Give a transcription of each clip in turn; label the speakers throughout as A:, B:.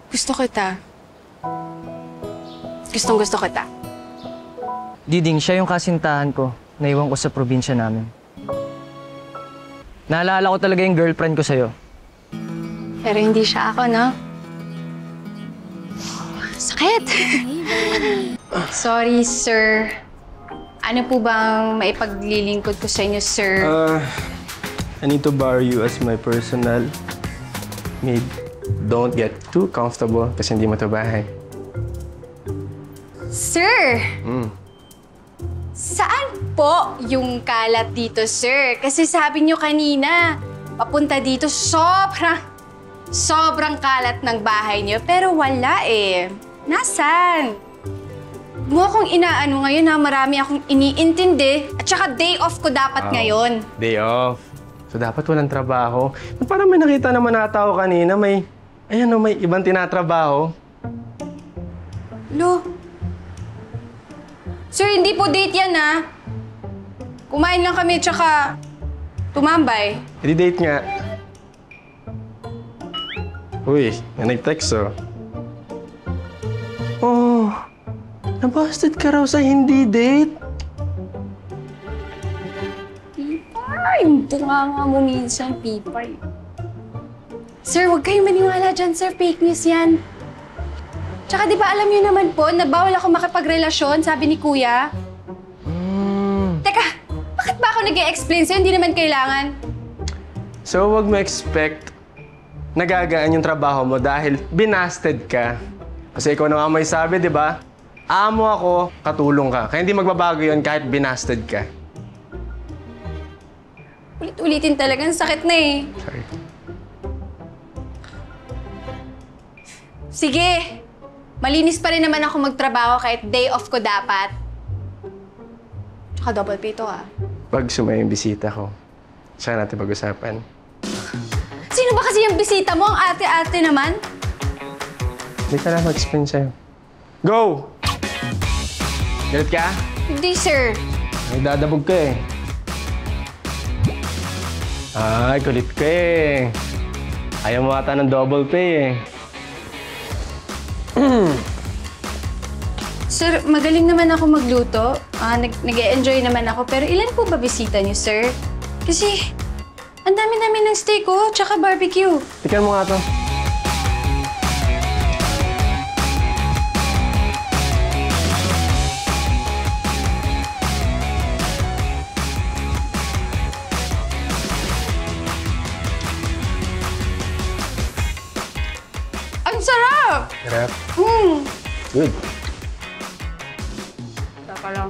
A: Gusto kita. Gustong-gusto kita.
B: Diding, siya yung kasintahan ko. Naiwan ko sa probinsya namin. Naalala ko talaga yung girlfriend ko sa'yo.
A: Pero hindi siya ako, no? Sakit! Sorry, sir. Ano po bang maipaglilingkod ko sa inyo, sir?
C: I need to borrow you as my personal maid. Don't get too comfortable kasi hindi mo ito bahay.
A: Sir! Saan po yung kalat dito, sir? Kasi sabi niyo kanina, papunta dito sobrang kalat ng bahay niyo. Pero wala eh. Nasaan? Mo akong inaano ngayon na marami akong iniintindi. At saka day off ko dapat ngayon.
C: Day off. So dapat walang trabaho. Parang may nakita naman na tao kanina, may ibang tinatrabaho.
A: Lo. Sir, hindi po date yan, ha? Kumain lang kami, tsaka tumambay.
C: Hindi date nga. Uy, may nag-text, oh. Oh, nabasted ka raw sa hindi date.
A: Pipay! Bunga nga mo minsan, Pipay. Sir, huwag kayong maniwala dyan, sir. Fake news yan. Tsaka di ba alam niyo naman po na bawal ako makipagrelasyon, sabi ni Kuya? Teka, bakit ba ako nag-e-explain sa'yo? Hindi naman kailangan.
C: So, wag mo expect nagagaan yung trabaho mo dahil binasted ka. Kasi ikaw na nga may sabi, di ba? Amo ako, katulong ka. Kaya hindi magbabago yun kahit binasted ka.
A: Ulit-ulitin talagang sakit na eh.
C: Sorry.
A: Sige, malinis pa rin naman ako magtrabaho kahit day off ko dapat. Tsaka double pay to, ah.
C: Pag sumaya yung bisita ko, saan natin pag-usapan?
A: Sino ba kasi yung bisita mo? Ang ate-ate naman?
C: Hindi ka lang mag-explain sa'yo. Go! Galit ka?
A: Hindi, sir.
C: May dadabog ka eh. Ay, kulit ka eh. Ayaw mo ata ng double pay eh.
A: Sir, magaling naman ako magluto. Nag-e-enjoy naman ako. Pero ilan po ba bisita niyo, sir? Kasi ang dami-dami ng steak ko, tsaka barbecue.
C: Tikan mo nga to.
A: Ang sarap!
C: Sarap.
A: Hmm.
C: Good.
A: Taka lang.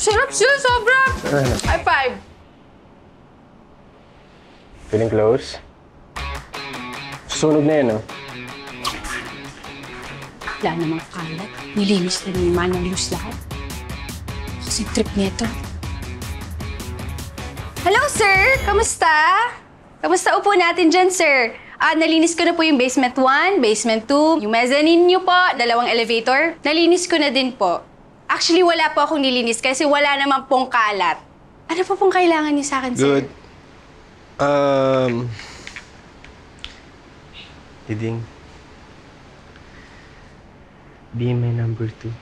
A: Sarap siya, sobra! High five!
C: Feeling close? Susunod na yun, oh.
A: Wala namang kalat. Nilinis na ni Manang Luz lahat. Kasi trip nito. Hello, sir! Kamusta? Kamusta upo natin dyan, sir? Nalinis ko na po yung basement 1, basement 2, yung mezzanine nyo po, 2 elevator. Nalinis ko na din po. Actually, wala po akong nilinis kasi wala naman pong kalat. Ano po pong kailangan niyo sa akin, sir?
C: Good. Diding. Be my number 2.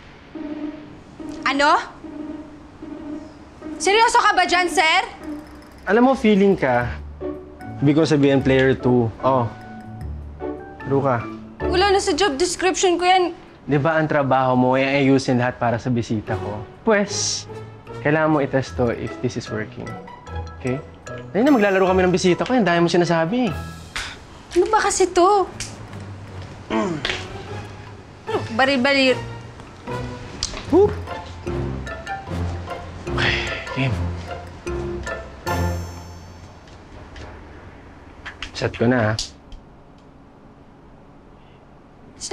A: Ano? Seryoso ka ba dyan, sir?
C: Alam mo, feeling ka. Ibig ko sabihin, player 2. Oh. True ka.
A: Wala na sa job description ko yan.
C: Di ba ang trabaho mo ay ayusin lahat para sa bisita ko? Pues, kailangan mo itest to if this is working. Okay? Dahil na maglalaro kami ng bisita ko, yung dahil mo sinasabi.
A: Ano ba kasi to? Bari-bari.
C: Whoop! Okay, game. Set ko na, ha?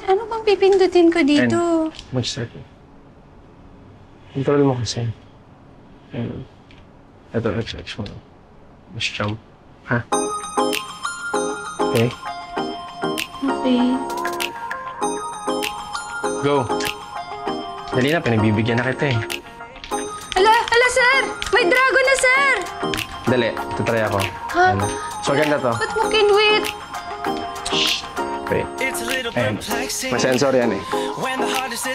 A: Ano bang pipindutin ko dito?
C: Mag-start. Control mo kasi. Ito, X mo. Mas jump. Ha? Okay?
A: Okay.
C: Go! Dali na, pinagbibigyan na kita eh.
A: Ala, sir! May dragon na, sir!
C: Dali, tutry ako.
A: Ha?
C: Ano? So, ganda to.
A: Ba't mo kinwit?
C: Okay. Ayan. May sensor yan eh.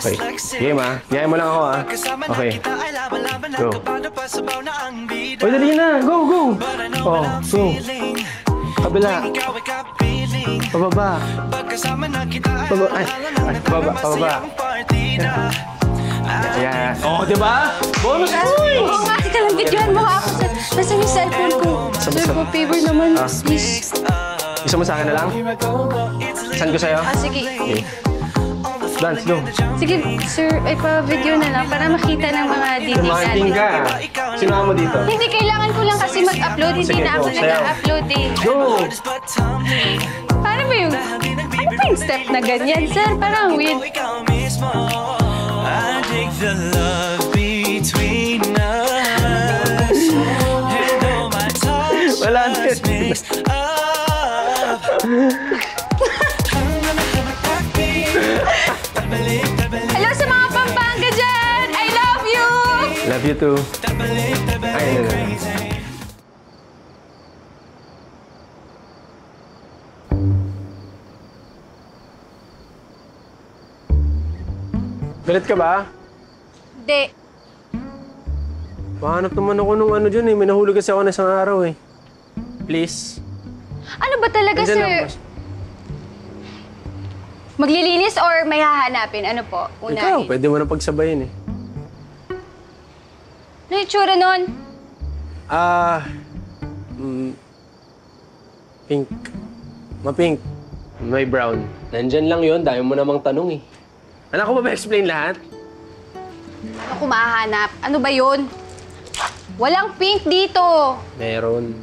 C: Okay. Game ah. Gaya mo lang ako ah. Okay. Go. Uy, dali na. Go, go. Oh, go. Kabila. Pababa. Pababa. Ay, pababa, pababa. Ayan. Oh, diba? Bonus point!
A: Oo nga, teka lang, videohan mo ako. Nasaan yung cellphone ko? Sir, po favor naman, please.
C: Gusto mo sa akin na lang? Saan ko sa'yo?
A: Sige.
C: Okay. Dance, go.
A: Sige, sir, ay pa-video na lang para makita ng mga details
C: Kumanting ka. Sinama mo dito.
A: Hindi, kailangan ko lang kasi mag-upload. Hindi
C: Sige,
A: na ako
C: go, sayaw.
A: nag-upload eh.
C: Go!
A: Paano ba yung... Ano ba yung step na ganyan, sir? Parang weird.
D: I dig the love between us. And all my touch
C: Wala na.
D: was mixed up.
A: Hello sa mga Pampanga dyan! I love you!
C: Love you too. Ay, no, no. Galit ka ba?
A: Hindi.
C: Mahanap naman ako nung ano dyan eh. May nahulog kasi ako na isang araw eh. Please.
A: Ano ba talaga,
C: Nandiyan lang,
A: sir?
C: boss.
A: Maglilinis or may hahanapin? Ano po?
C: Ikaw,
A: Unahin.
C: pwede mo na pagsabayin eh.
A: Ano yung tsura nun?
C: Pink. Ma-pink. May brown. Nandyan lang yun. Dahil mo namang tanong eh. Anak ko ba explain lahat?
A: Ako mahanap. Ano ba yun? Walang pink dito.
C: Meron.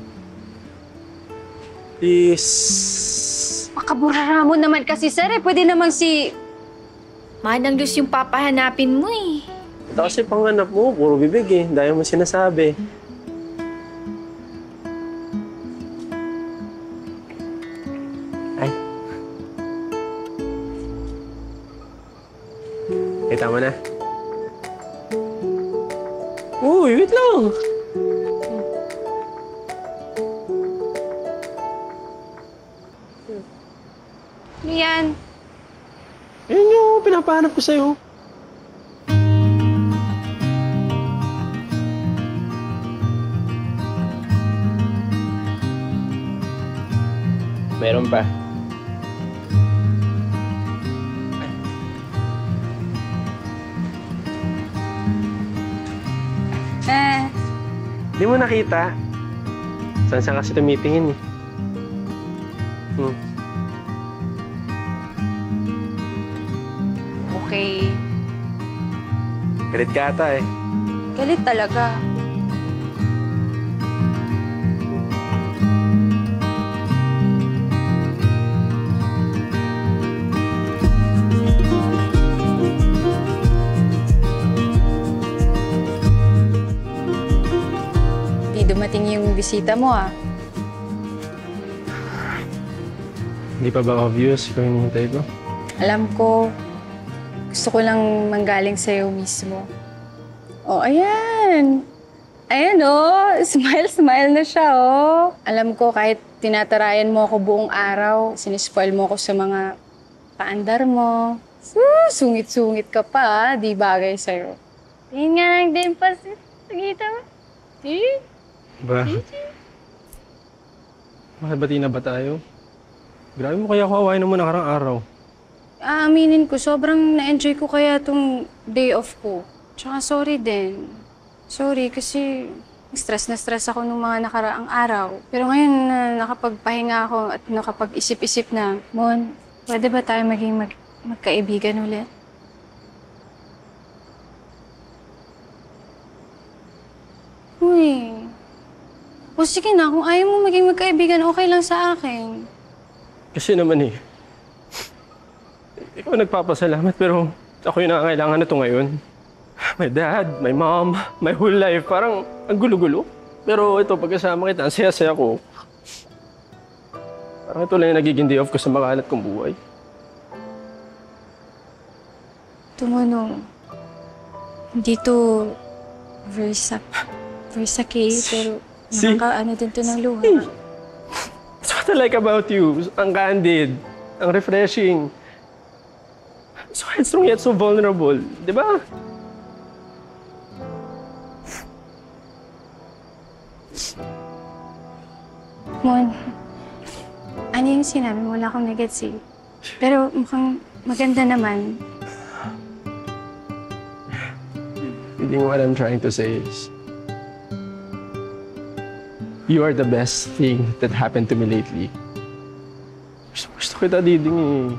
C: Please.
A: Makaburara mo naman kasi, sir. Eh. Pwede naman si...
E: Manang Luz yung papahanapin mo eh.
C: Ito kasi panganap mo. Puro bibig eh. Dahil mo sinasabi. Ay. Kita mo na. Uy, wait lang.
A: Ano yan?
C: Yun yung pinapahanap ko sa'yo. Meron pa. Di mo nakita? Saan kasi tumitingin eh.
A: Okay.
C: Galit ka ata eh.
A: Galit talaga. Di dumating yung bisita mo, ah.
C: Hindi pa ba obvious kung hinihintay ko?
A: Alam ko, gusto ko lang manggaling sa'yo mismo. Oh, ayan. Ayan, oh. Smile, smile na siya, oh. Alam ko, kahit tinatarayan mo ako buong araw, sinispoil mo ako sa mga paandar mo. Sungit-sungit ka pa, ah. Di bagay sa'yo. Tingin nga lang din pa sa kita mo. Di?
C: Ba? Makibati na ba tayo? Grabe mo kaya ako awayin mo nakarang araw.
A: Aaminin ko, sobrang na-enjoy ko kaya tong day off ko. Tsaka sorry din. Sorry kasi stress na stress ako nung mga nakaraang araw. Pero ngayon na nakapagpahinga ako at nakapag-isip-isip na, Mon, pwede ba tayo maging magkaibigan ulit? Uy. O sige na, kung ayaw mo maging magkaibigan, okay lang sa akin.
C: Kasi naman eh, ikaw nagpapasalamat pero ako yung nakakailangan na ito ngayon. My dad, my mom, my whole life, parang ang gulo-gulo. Pero ito, pagkasama kita, ang saya-saya ko. Parang ito lang yung nagiging day off ko sa makalat kong buhay.
A: Tumanong, hindi to Versa K, pero
C: See?
A: Nakaka-ano din to ng luha.
C: That's what I like about you. Ang candid, ang refreshing. So headstrong yet so vulnerable. Di ba?
A: Mon, ano yung sinabi mo? Wala akong nagets eh. Pero mukhang maganda naman.
C: I think what I'm trying to say is, you are the best thing that happened to me lately. Gusto kita, Diding eh.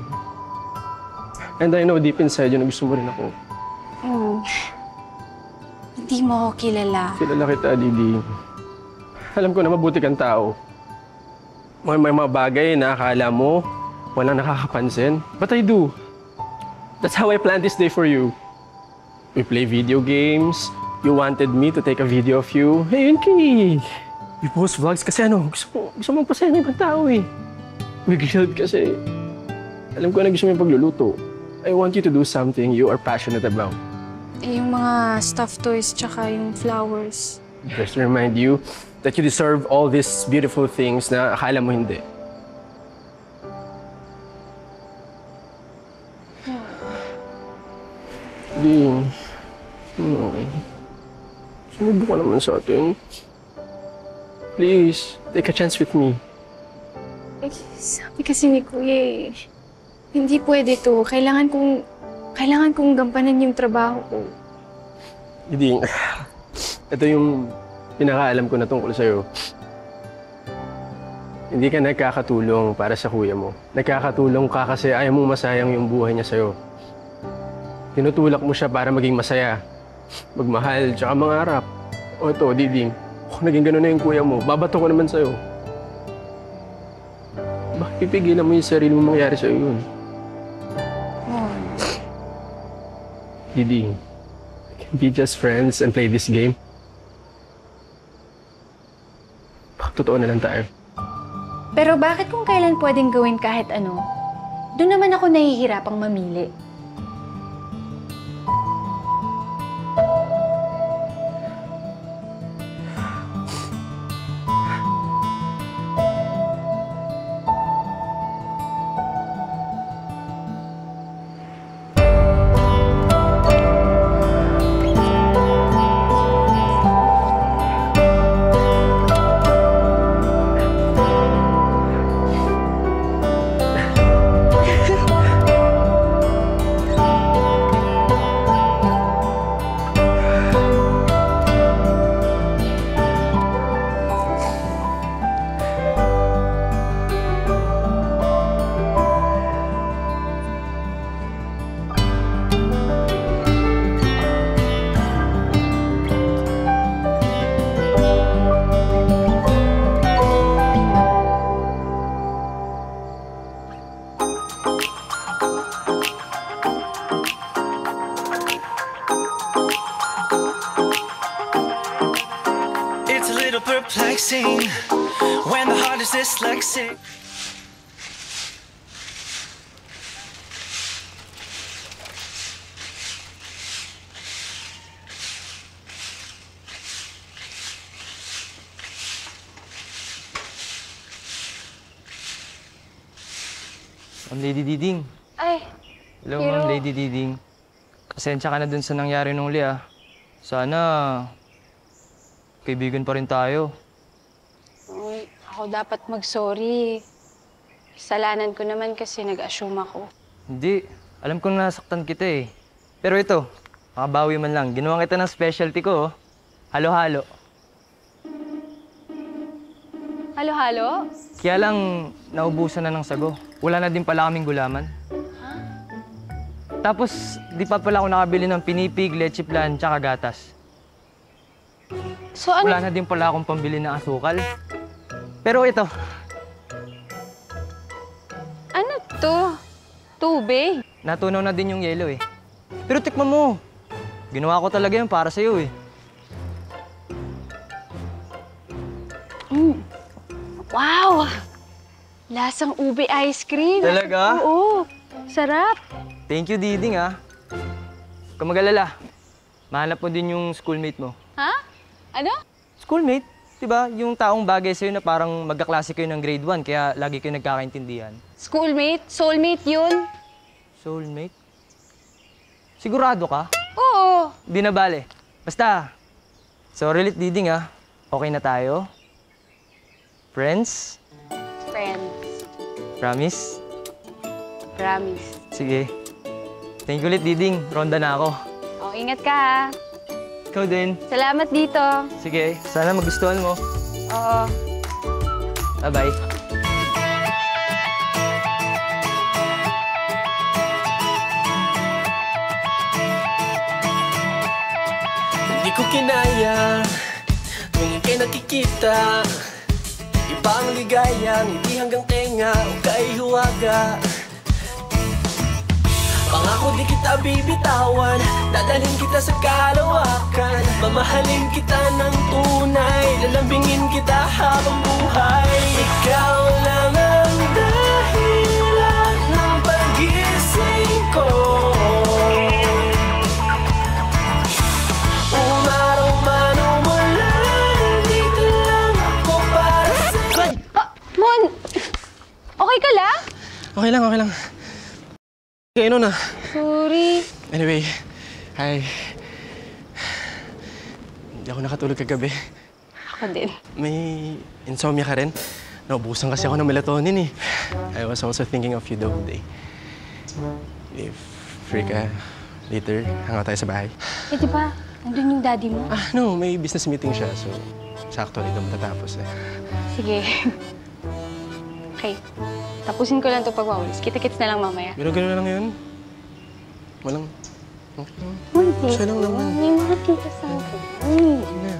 C: And I know deep inside you na gusto mo rin ako.
A: Hindi mo ako kilala.
C: Kilala kita, Diding. Alam ko na mabuti kang tao. May mga bagay na akala mo walang nakakapansin. But I do. That's how I planned this day for you. We play video games. You wanted me to take a video of you. Hey, yun kay. We post vlogs kasi gusto mo magpasaya ng ibang tao eh. We grilled kasi alam ko na gusto mo yung pagluluto. I want you to do something you are passionate about.
A: Eh, yung mga stuffed toys tsaka yung flowers.
C: Just to remind you that you deserve all these beautiful things na akala mo hindi. Ding, sumubo ka naman sa atin. Please, take a chance with me.
A: Eh, sabi kasi ni Kuya eh, hindi pwede to. Kailangan kong gampanan yung trabaho ko.
C: Ding, ito yung pinakaalam ko na tungkol sa'yo. Hindi ka nagkakatulong para sa kuya mo. Nagkakatulong ka kasi ayaw mong masayang yung buhay niya sa'yo. Tinutulak mo siya para maging masaya, magmahal, tsaka mangarap. O ito, Diding, kung naging gano'n na yung kuya mo, babato ko naman sa'yo. Bakit pipigilan mo yung sarili mo mangyari sa'yo yun? Diding, can be just friends and play this game? Bakit totoo na lang tayo?
E: Pero bakit kung kailan pwedeng gawin kahit ano? Doon naman ako nahihirapang mamili.
D: It's a little perplexing when the heart is dyslexic.
B: Ma'am Lady Diding.
A: Ay,
B: Hello,
A: Hero.
B: Ma'am Lady Diding. Pasensya ka na dun sa nangyari nung uli, ah. Sana, kaibigan pa rin tayo.
A: Uy, ako dapat mag-sorry. Kasalanan ko naman kasi nag-assume ako.
B: Hindi. Alam kong nasaktan kita eh. Pero ito, makabawi man lang. Ginawa kita ng specialty ko, oh. Halo-halo.
A: Halo-halo?
B: Kaya lang, naubusan na ng sago. Wala na din pala kaming gulaman. Tapos, di pa pala ako nakabili ng pinipig, leche plan, tsaka gatas.
A: So ano?
B: Wala na din pala akong pambili ng asukal. Pero ito,
A: Ano to? Tubig?
B: natunaw na din yung yelo eh. Pero tikman mo. Ginawa ko talaga yun para sa'yo eh.
A: Wow! Lasang ube ice cream.
B: Talaga?
A: Oo. Sarap.
B: Thank you, Diding, ah. Huwag kang mag-alala. Mahanap mo din yung schoolmate mo.
A: Ha? Ano?
B: Schoolmate? Diba, yung taong bagay sa'yo na parang magkaklase kayo ng grade 1, kaya lagi kayo nagkakaintindihan.
A: Schoolmate? Soulmate yun?
B: Soulmate? Sigurado ka?
A: Oo.
B: Di na bale. Basta, sorry ulit, Diding ah. Okay na tayo? Friends?
A: Friends.
B: Promise?
A: Promise.
B: Sige. Thank you ulit, Diding. Ronda na ako.
A: Oh, ingat ka ha.
B: Ikaw din.
A: Salamat dito.
B: Sige, sana magustuhan mo.
A: Oo.
B: Bye-bye.
D: Hindi ko kinaya kung ika'y nakikita. Iba ang ligaya, ngiti hanggang tenga o kay huwaga. Pangako di kita bibitawan, dadalhin kita sa kalawakan. Mamahalin kita ng tunay, lalambingin kita habang buhay. Ikaw lang ang dahilan ng pag-gising ko. Umaraw man o mula, dito lang ako para sa'yo.
A: Mon! Okay ka lang?
C: Okay lang, okay lang. Okay, na.
A: Sorry.
C: Anyway, hi. Hindi ako nakatulog kagabi.
A: Ako din.
C: May insomnia ka rin? Naubusan kasi ako ng melatonin eh. I was also thinking of you the whole day. If free ka, later, hang out tayo sa bahay.
A: Eh, di ba? Nandun yung daddy mo?
C: Ah, no, may business meeting siya, so sakto dito matatapos eh.
A: Sige. Okay. Tapusin ko lang ito pag maulis. Kita-kits na lang mamaya.
C: Pero gano'n lang yun. Walang...
A: Hindi.
C: Siya lang naman.
A: May mga tita sa akin.
C: Na.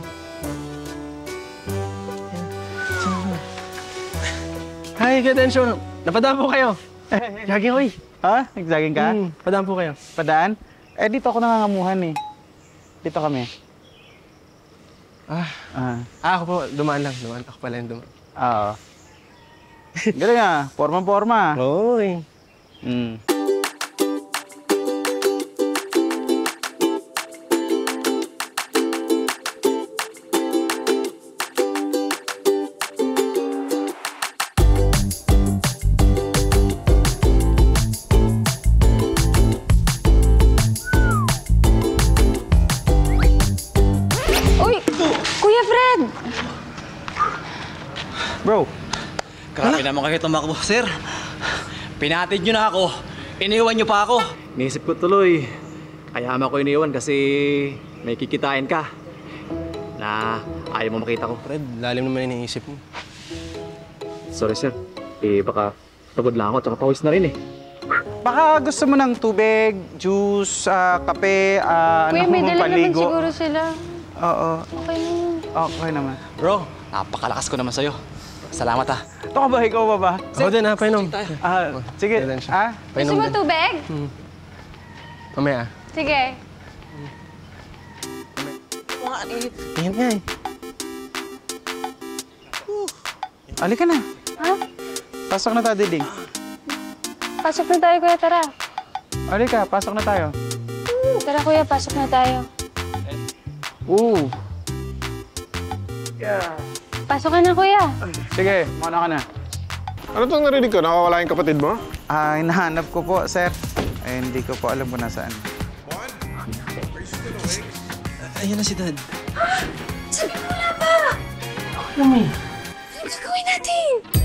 C: Hi, good attention. Napadaan po kayo.
F: Jogging, oy. Ha? Nag-jogging ka?
C: Padaan po kayo.
F: Padaan? Eh, dito ako nangangamuhan eh. Dito kami.
C: Ako po, dumaan lang. Dumaan. Ako pala yung dumaan.
F: Oo. Galing ah. Forma-forma.
C: Oy.
A: Uy! Kuya Fred!
F: Bro,
G: Grabe naman kayo tumakbo, sir. Pinatid nyo na ako. Iniwan nyo pa ako. Naisip ko tuloy. Kaya ko iniwan kasi may kikitain ka. Na ayaw mo makita ko.
C: Fred, lalim naman iniisip mo.
G: Sorry, sir. Eh, baka pagod lang ako. Tsaka pawis na rin eh.
F: baka gusto mo ng tubig, juice, kape,
A: Kuya, may dala naman
F: paligo.
A: siguro sila.
F: Oo.
A: Okay na yun.
F: Okay naman.
G: Bro, napakalakas ko naman sa'yo. Salamat ah.
F: Ito ka ba? Ikaw ba ba?
C: Ako din ha, painom.
F: Sige.
C: Dalan siya.
A: Gusto
C: Painom
A: mo
C: din.
A: tubig?
C: Mamaya.
A: Sige.
C: Tingin nga eh.
F: Halika na.
A: Ha?
F: Pasok na tayo, Diding.
A: Pasok na tayo, kuya. Tara.
F: Halika, pasok na tayo.
A: Tara, kuya. Pasok na tayo. Pasok ka na, kuya.
F: Sige, mauna ka na.
H: Ano itong narinig ko? Nakawala yung kapatid mo?
F: Hinahanap ko po, sir. Eh, hindi ko po alam kung nasaan.
C: Ayun na si Dad.
A: Sabi mo wala pa! Ano gagawin natin?